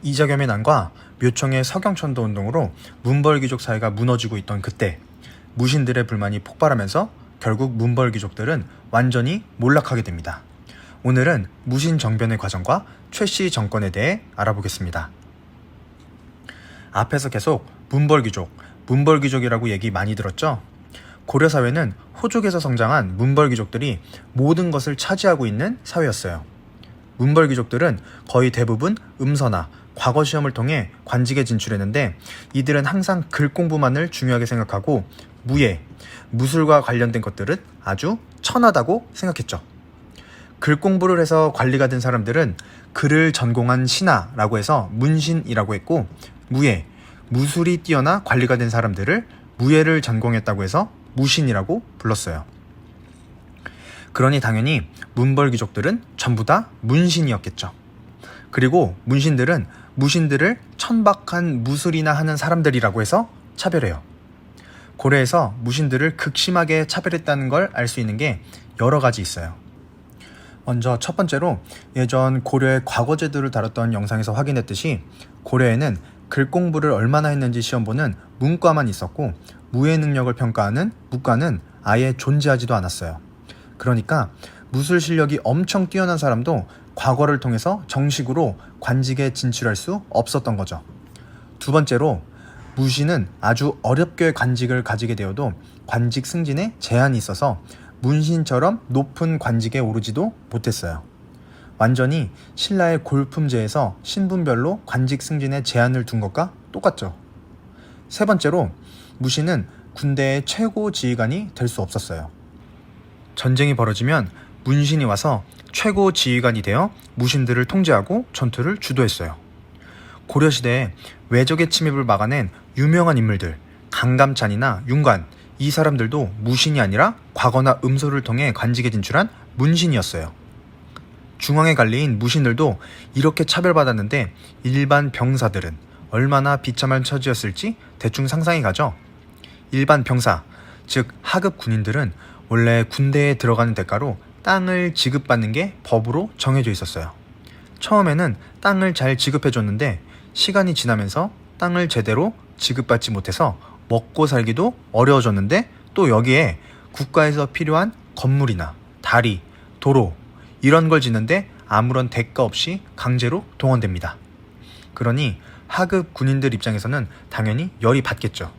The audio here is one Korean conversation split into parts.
이자겸의 난과 묘청의 서경천도 운동으로 문벌귀족 사회가 무너지고 있던 그때 무신들의 불만이 폭발하면서 결국 문벌귀족들은 완전히 몰락하게 됩니다. 오늘은 무신 정변의 과정과 최씨 정권에 대해 알아보겠습니다. 앞에서 계속 문벌귀족이라고 얘기 많이 들었죠? 고려사회는 호족에서 성장한 문벌귀족들이 모든 것을 차지하고 있는 사회였어요. 문벌귀족들은 거의 대부분 음서나 과거 시험을 통해 관직에 진출했는데 이들은 항상 글 공부만을 중요하게 생각하고 무술과 관련된 것들은 아주 천하다고 생각했죠. 글 공부를 해서 관리가 된 사람들은 글을 전공한 신하라고 해서 문신이라고 했고 무술이 뛰어나 관리가 된 사람들을 무예를 전공했다고 해서 무신이라고 불렀어요. 그러니 당연히 문벌귀족들은 전부 다 문신이었겠죠. 그리고 문신들은 무신들을 천박한 무술이나 하는 사람들이라고 해서 차별해요. 고려에서 무신들을 극심하게 차별했다는 걸 알 수 있는 게 여러 가지 있어요. 먼저 첫 번째로 예전 고려의 과거제도를 다뤘던 영상에서 확인했듯이 고려에는 글 공부를 얼마나 했는지 시험 보는 문과만 있었고 무예 능력을 평가하는 무과는 아예 존재하지도 않았어요. 그러니까 무술 실력이 엄청 뛰어난 사람도 과거를 통해서 정식으로 관직에 진출할 수 없었던 거죠. 두 번째로 무신은 아주 어렵게 관직을 가지게 되어도 관직 승진에 제한이 있어서 문신처럼 높은 관직에 오르지도 못했어요. 완전히 신라의 골품제에서 신분별로 관직 승진에 제한을 둔 것과 똑같죠. 세 번째로 무신은 군대의 최고 지휘관이 될 수 없었어요. 전쟁이 벌어지면 문신이 와서 최고 지휘관이 되어 무신들을 통제하고 전투를 주도했어요. 고려시대에 외적의 침입을 막아낸 유명한 인물들, 강감찬이나 윤관, 이 사람들도 무신이 아니라 과거나 음소를 통해 관직에 진출한 문신이었어요. 중앙에 갈린 무신들도 이렇게 차별받았는데 일반 병사들은 얼마나 비참한 처지였을지 대충 상상이 가죠. 일반 병사, 즉 하급 군인들은 원래 군대에 들어가는 대가로 땅을 지급받는 게 법으로 정해져 있었어요. 처음에는 땅을 잘 지급해줬는데 시간이 지나면서 땅을 제대로 지급받지 못해서 먹고 살기도 어려워졌는데 또 여기에 국가에서 필요한 건물이나 다리, 도로 이런 걸 짓는데 아무런 대가 없이 강제로 동원됩니다. 그러니 하급 군인들 입장에서는 당연히 열이 받겠죠.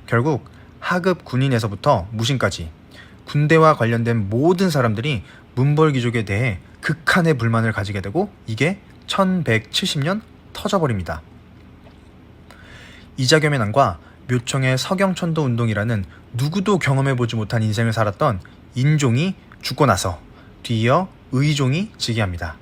결국 하급 군인에서부터 무신까지 군대와 관련된 모든 사람들이 문벌귀족에 대해 극한의 불만을 가지게 되고 이게 1170년 터져버립니다. 이자겸의 난과 묘청의 서경천도 운동이라는 누구도 경험해보지 못한 인생을 살았던 인종이 죽고 나서 뒤이어 의종이 즉위합니다.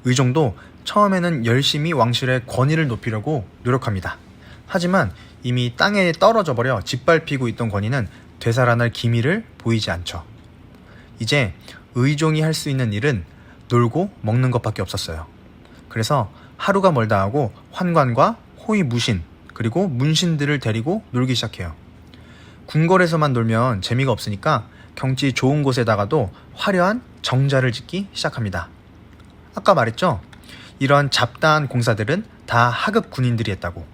의종도 처음에는 열심히 왕실의 권위를 높이려고 노력합니다. 하지만 이미 땅에 떨어져 버려 짓밟히고 있던 권위는 되살아날 기미를 보이지 않죠. 이제 의종이 할 수 있는 일은 놀고 먹는 것밖에 없었어요. 그래서 하루가 멀다 하고 환관과 호위 무신 그리고 문신들을 데리고 놀기 시작해요. 궁궐에서만 놀면 재미가 없으니까 경치 좋은 곳에다가도 화려한 정자를 짓기 시작합니다. 아까 말했죠? 이런 잡다한 공사들은 다 하급 군인들이 했다고.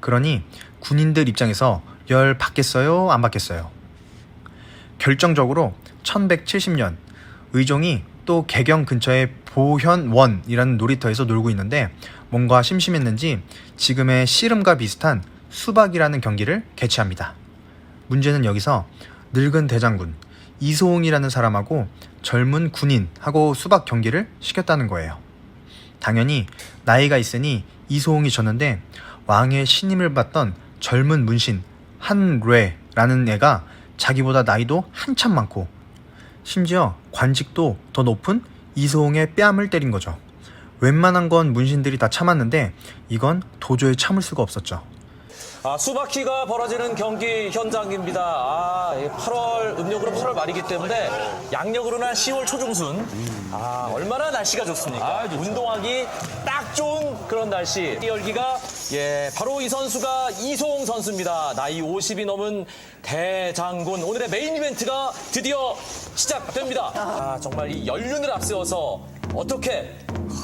그러니 군인들 입장에서 열 받겠어요? 안 받겠어요? 결정적으로 1170년 의종이 또 개경 근처의 보현원이라는 놀이터에서 놀고 있는데 뭔가 심심했는지 지금의 씨름과 비슷한 수박이라는 경기를 개최합니다. 문제는 여기서 늙은 대장군 이소홍이라는 사람하고 젊은 군인하고 수박 경기를 시켰다는 거예요. 당연히 나이가 있으니 이소홍이 졌는데 왕의 신임을 받던 젊은 문신 한뢰라는 애가 자기보다 나이도 한참 많고 심지어 관직도 더 높은 이소홍의 뺨을 때린 거죠. 웬만한 건 문신들이 다 참았는데 이건 도저히 참을 수가 없었죠. 수박키가 벌어지는 경기 현장입니다. 8월 음력으로 8월 말이기 때문에 양력으로는 10월 초중순. 얼마나 날씨가 좋습니까? 운동하기 딱 좋은 그런 날씨. 이 열기가 바로 이 선수가 이소홍 선수입니다. 나이 50이 넘은 대장군. 오늘의 메인 이벤트가 드디어 시작됩니다. 정말 이 연륜을 앞세워서 어떻게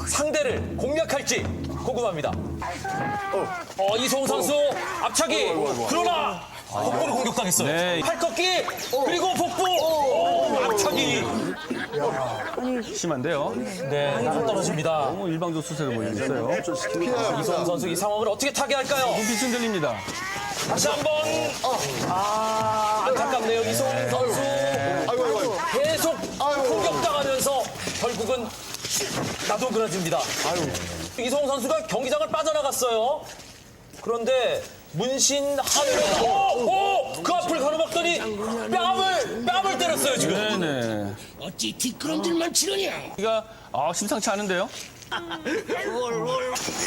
상대를 공략할지 궁금합니다. 이성훈 선수 앞차기. 그러나 복부를 공격당했어요. 네. 팔 꺾기 그리고 복부. 앞차기. 심한데요. 네, 나가 떨어집니다. 너무 일방적 수세를 보이고 있어요. 이성훈 선수 이 상황을 어떻게 타개할까요? 눈빛 흔들립니다. 다시 한번. 안타깝네요. 이성훈 선수 계속 공격당하면서 결국은 나도그라집니다. 이성훈 선수가 경기장을 빠져나갔어요. 그런데 문신 하늘에서 그 앞을 가로막더니 뺨을 때렸어요 지금. 네네. 어찌 뒷걸음질만 치느냐? 이가 심상치 않은데요.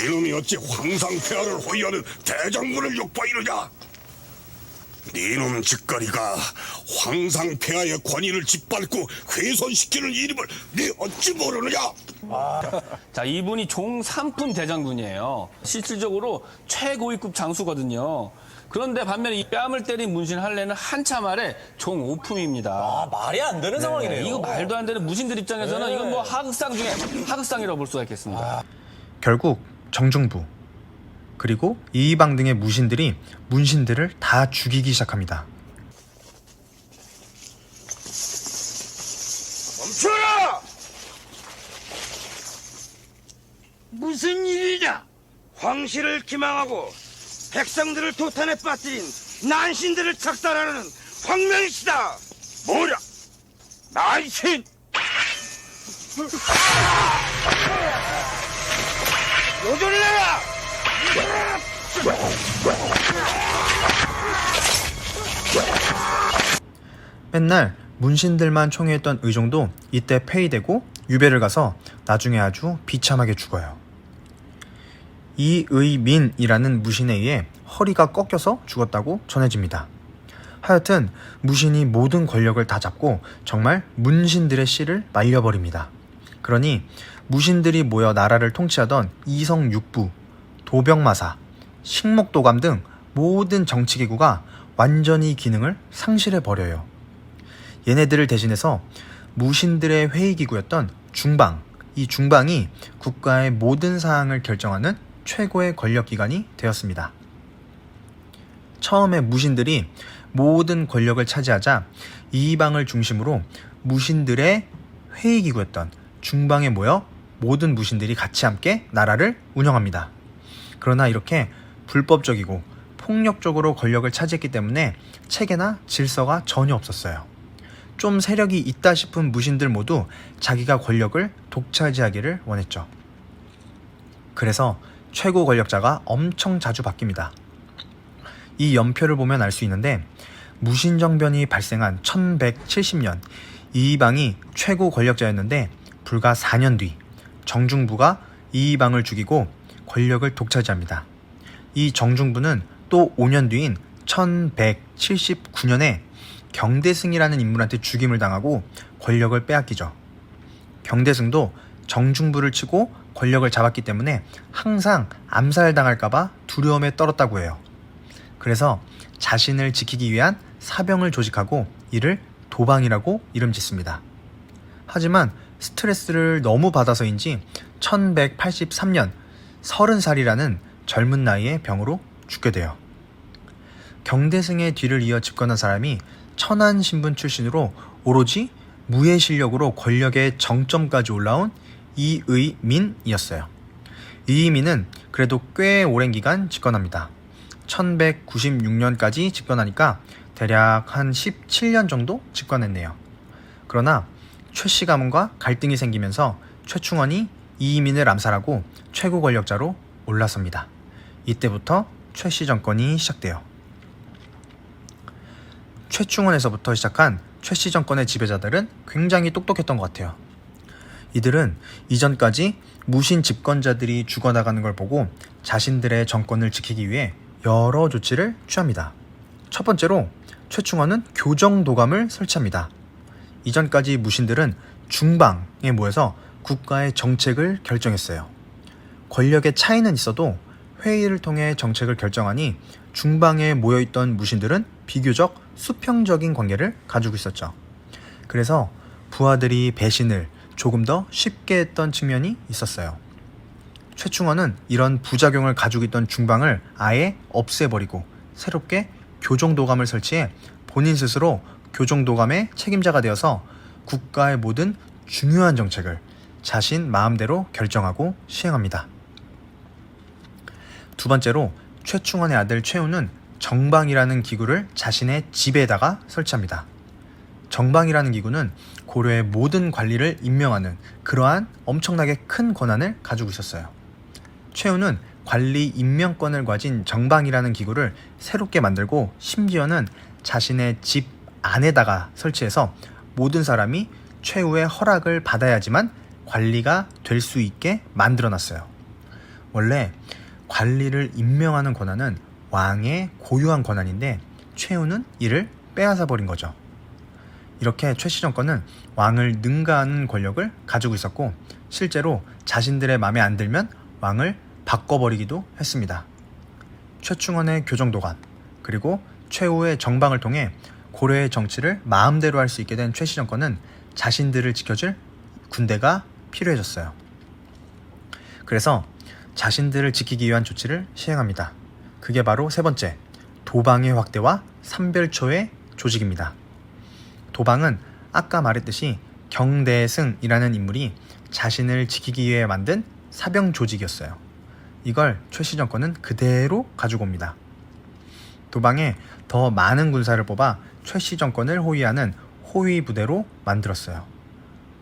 이놈이 어찌 황상폐하를 호위하는 대장군을 욕바이느냐? 네놈 짓거리가 황상폐하의 권위를 짓밟고 훼손시키는 이름을 네 어찌 모르느냐? 자, 이분이 종 3품 대장군이에요. 실질적으로 최고위급 장수거든요. 그런데 반면에 이 뺨을 때린 문신 할례는 한참 아래 종 5품입니다. 말이 안 되는 상황이네요. 이거 말도 안 되는 무신들 입장에서는 이건 뭐 하극상 중에 하극상이라고 볼 수가 있겠습니다. 결국 정중부 그리고 이의방 등의 무신들이 문신들을 다 죽이기 시작합니다. 멈춰라! 무슨 일이냐? 황실을 기망하고 백성들을 도탄에 빠뜨린 난신들을 작살하는 황명이시다! 뭐냐? 난신! 요전을 내라! 맨날 문신들만 총애했던 의종도 이때 폐위되고 유배를 가서 나중에 아주 비참하게 죽어요. 이의민이라는 무신에 의해 허리가 꺾여서 죽었다고 전해집니다. 하여튼 무신이 모든 권력을 다 잡고 정말 문신들의 씨를 말려버립니다. 그러니 무신들이 모여 나라를 통치하던 이성육부, 도병마사, 식목도감 등 모든 정치기구가 완전히 기능을 상실해버려요. 얘네들을 대신해서 무신들의 회의기구였던 중방, 이 중방이 국가의 모든 사항을 결정하는 최고의 권력기관이 되었습니다. 처음에 무신들이 모든 권력을 차지하자 이방을 중심으로 무신들의 회의기구였던 중방에 모여 모든 무신들이 같이 함께 나라를 운영합니다. 그러나 이렇게 불법적이고 폭력적으로 권력을 차지했기 때문에 체계나 질서가 전혀 없었어요. 좀 세력이 있다 싶은 무신들 모두 자기가 권력을 독차지하기를 원했죠. 그래서 최고 권력자가 엄청 자주 바뀝니다. 이 연표를 보면 알 수 있는데 무신정변이 발생한 1170년 이의방이 최고 권력자였는데 불과 4년 뒤 정중부가 이의방을 죽이고 권력을 독차지합니다. 이 정중부는 또 5년 뒤인 1179년에 경대승이라는 인물한테 죽임을 당하고 권력을 빼앗기죠. 경대승도 정중부를 치고 권력을 잡았기 때문에 항상 암살당할까봐 두려움에 떨었다고 해요. 그래서 자신을 지키기 위한 사병을 조직하고 이를 도방이라고 이름 짓습니다. 하지만 스트레스를 너무 받아서인지 1183년 30살이라는 젊은 나이에 병으로 죽게 돼요. 경대승의 뒤를 이어 집권한 사람이 천안신분 출신으로 오로지 무예 실력으로 권력의 정점까지 올라온 이의민이었어요. 이의민은 그래도 꽤 오랜 기간 집권합니다. 1196년까지 집권하니까 대략 한 17년 정도 집권했네요. 그러나 최씨 가문과 갈등이 생기면서 최충원이 이의민을 암살하고 최고 권력자로 올라섭니다. 이때부터 최씨 정권이 시작돼요. 최충원에서부터 시작한 최씨 정권의 지배자들은 굉장히 똑똑했던 것 같아요. 이들은 이전까지 무신 집권자들이 죽어나가는 걸 보고 자신들의 정권을 지키기 위해 여러 조치를 취합니다. 첫 번째로 최충원은 교정도감을 설치합니다. 이전까지 무신들은 중방에 모여서 국가의 정책을 결정했어요. 권력의 차이는 있어도 회의를 통해 정책을 결정하니 중방에 모여있던 무신들은 비교적 수평적인 관계를 가지고 있었죠. 그래서 부하들이 배신을 조금 더 쉽게 했던 측면이 있었어요. 최충원은 이런 부작용을 가지고 있던 중방을 아예 없애버리고 새롭게 교정도감을 설치해 본인 스스로 교정도감의 책임자가 되어서 국가의 모든 중요한 정책을 자신 마음대로 결정하고 시행합니다. 두 번째로 최충원의 아들 최우는 정방이라는 기구를 자신의 집에다가 설치합니다. 정방이라는 기구는 고려의 모든 관리를 임명하는 그러한 엄청나게 큰 권한을 가지고 있었어요. 최우는 관리 임명권을 가진 정방이라는 기구를 새롭게 만들고 심지어는 자신의 집 안에다가 설치해서 모든 사람이 최우의 허락을 받아야지만 관리가 될 수 있게 만들어놨어요. 원래 관리를 임명하는 권한은 왕의 고유한 권한인데 최우는 이를 빼앗아버린 거죠. 이렇게 최씨 정권은 왕을 능가하는 권력을 가지고 있었고 실제로 자신들의 마음에 안 들면 왕을 바꿔버리기도 했습니다. 최충원의 교정도감 그리고 최우의 정방을 통해 고려의 정치를 마음대로 할 수 있게 된 최씨 정권은 자신들을 지켜줄 군대가 필요해졌어요. 그래서 자신들을 지키기 위한 조치를 시행합니다. 그게 바로 세 번째, 도방의 확대와 삼별초의 조직입니다. 도방은 아까 말했듯이 경대승이라는 인물이 자신을 지키기 위해 만든 사병 조직이었어요. 이걸 최씨 정권은 그대로 가지고 옵니다. 도방에 더 많은 군사를 뽑아 최씨 정권을 호위하는 호위 부대로 만들었어요.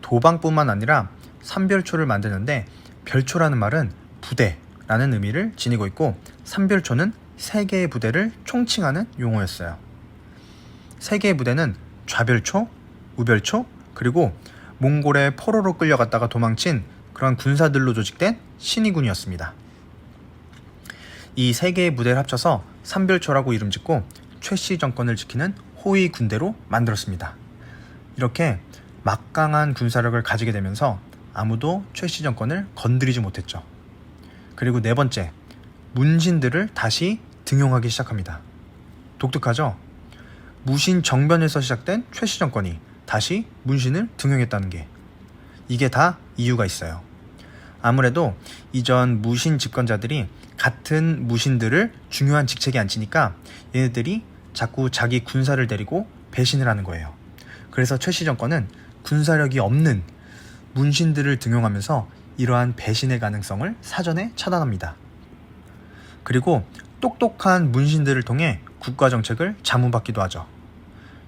도방뿐만 아니라 삼별초를 만드는데 별초라는 말은 부대라는 의미를 지니고 있고 삼별초는 세 개의 부대를 총칭하는 용어였어요. 세 개의 부대는 좌별초, 우별초, 그리고 몽골의 포로로 끌려갔다가 도망친 그런 군사들로 조직된 신의군이었습니다. 이 세 개의 부대를 합쳐서 삼별초라고 이름 짓고 최씨 정권을 지키는 호위 군대로 만들었습니다. 이렇게 막강한 군사력을 가지게 되면서 아무도 최씨 정권을 건드리지 못했죠. 그리고 네 번째, 문신들을 다시 등용하기 시작합니다. 독특하죠? 무신 정변에서 시작된 최씨 정권이 다시 문신을 등용했다는 게 이게 다 이유가 있어요. 아무래도 이전 무신 집권자들이 같은 무신들을 중요한 직책에 앉히니까 얘네들이 자꾸 자기 군사를 데리고 배신을 하는 거예요. 그래서 최씨 정권은 군사력이 없는 문신들을 등용하면서 이러한 배신의 가능성을 사전에 차단합니다. 그리고 똑똑한 문신들을 통해 국가 정책을 자문받기도 하죠.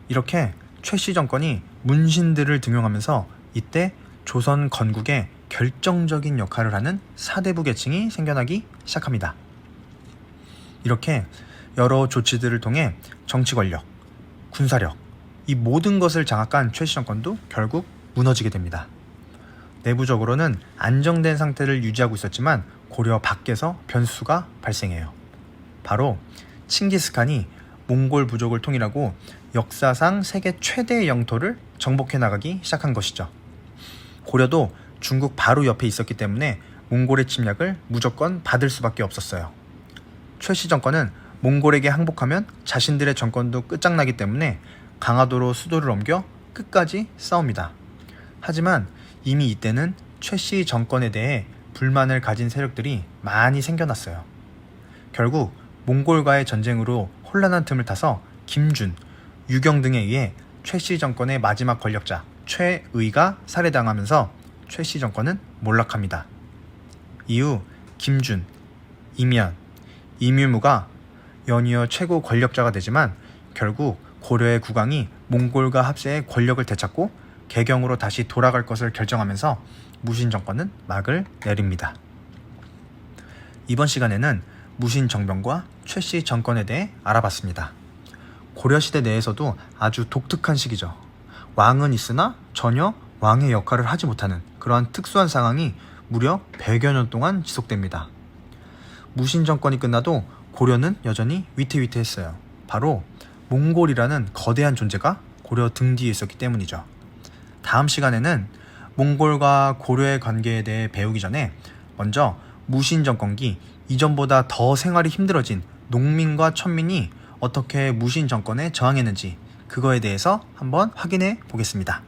이렇게 최씨 정권이 문신들을 등용하면서 이때 조선 건국에 결정적인 역할을 하는 사대부 계층이 생겨나기 시작합니다. 이렇게 여러 조치들을 통해 정치 권력, 군사력, 이 모든 것을 장악한 최씨 정권도 결국 무너지게 됩니다. 내부적으로는 안정된 상태를 유지하고 있었지만 고려 밖에서 변수가 발생해요. 바로 칭기스칸이 몽골 부족을 통일하고 역사상 세계 최대의 영토를 정복해 나가기 시작한 것이죠. 고려도 중국 바로 옆에 있었기 때문에 몽골의 침략을 무조건 받을 수밖에 없었어요. 최씨 정권은 몽골에게 항복하면 자신들의 정권도 끝장나기 때문에 강화도로 수도를 옮겨 끝까지 싸웁니다. 하지만 이미 이때는 최씨 정권에 대해 불만을 가진 세력들이 많이 생겨났어요. 결국 몽골과의 전쟁으로 혼란한 틈을 타서 김준, 유경 등에 의해 최씨 정권의 마지막 권력자 최의가 살해당하면서 최씨 정권은 몰락합니다. 이후 김준, 이면, 이뮤무가 연이어 최고 권력자가 되지만 결국 고려의 국왕이 몽골과 합세해 권력을 되찾고 개경으로 다시 돌아갈 것을 결정하면서 무신 정권은 막을 내립니다. 이번 시간에는 무신 정변과 최씨 정권에 대해 알아봤습니다. 고려시대 내에서도 아주 독특한 시기죠. 왕은 있으나 전혀 왕의 역할을 하지 못하는 그러한 특수한 상황이 무려 100여 년 동안 지속됩니다. 무신 정권이 끝나도 고려는 여전히 위태위태했어요. 바로 몽골이라는 거대한 존재가 고려 등 뒤에 있었기 때문이죠. 다음 시간에는 몽골과 고려의 관계에 대해 배우기 전에 먼저 무신 정권기 이전보다 더 생활이 힘들어진 농민과 천민이 어떻게 무신 정권에 저항했는지 그거에 대해서 한번 확인해 보겠습니다.